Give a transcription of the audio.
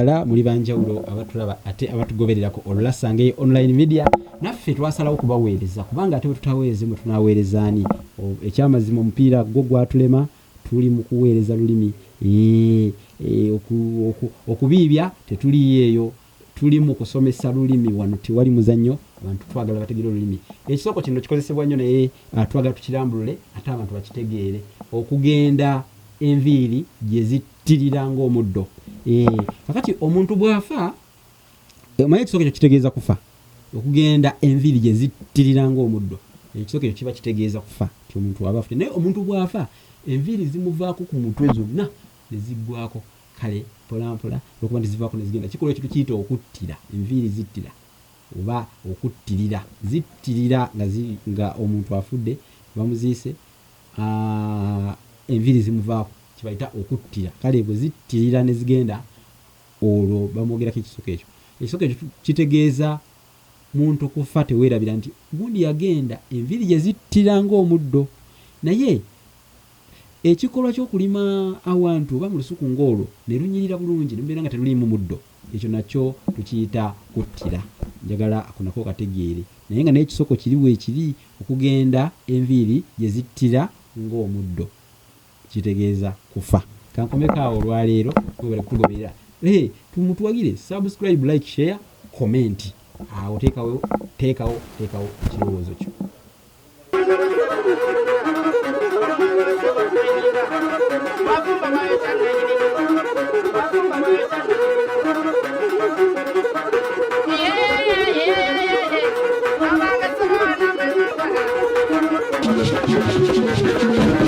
ddala muli banjawulo abatulaba ate abatugobererako Olulasangeye online media naffe twasalawo kubaweereza kubanga ate bwe tutaweereze mwe tunaaweereza ani ekyamazima omupiira gwo gwatulema tuli mu kuweereza lulimi okubiibya tetuliyo eyo tuli mu kusomesa lulimi wano tewali muzannyo abantu twagala bategeere olulimi ekisoko kino kikozesebwa nnyo naye twagala tukirambulule ate abantu bakitegeere okugenda enviiri gye zittirira ng'omuddo kakati omuntu bw'afa omanyi ekisoko ekyo kitegeeza kufa okugenda enviiri gye zittirira ng'omuddo ekisoko ekyo kiba kitegeeza kufa ti omuntu aba afute naye omuntu bw'afa enviiri zimuvaako ku mutwe zonna ne ziggwako kale mpolampola olwokuba nti zivaako ne zigenda kikolwa ekyo tukiyita okuttira enviiri zittira oba okuttirira zittirira nga omuntu afudde bamuziise enviiri zimuvaako kibayita okuttira kale bwe zittirira ne zigenda olwo bamwogerako ekisoko ekyo ekisoko ekyo kitegeeza muntu okufa teweerabira nti gundi yagenda enviiri gye zittira ng'omuddo naye ekikolwa ky'okulima awantu oba mu lusuku ng'olwo ne lunyirira bulungi ne mubeera nga terulimu muddo ekyo nakyo tukiyita kuttira njagala akonako kategeere naye nga n'ekisoko kiriwo ekiri okugenda enviiri gye zittira ng'omuddo kitegeeza kufa kankomekaawo olwaleero webale kutugoberera tumutuwagire subscribe like share comment awo teekawo ekirowoozo kyo Yeah.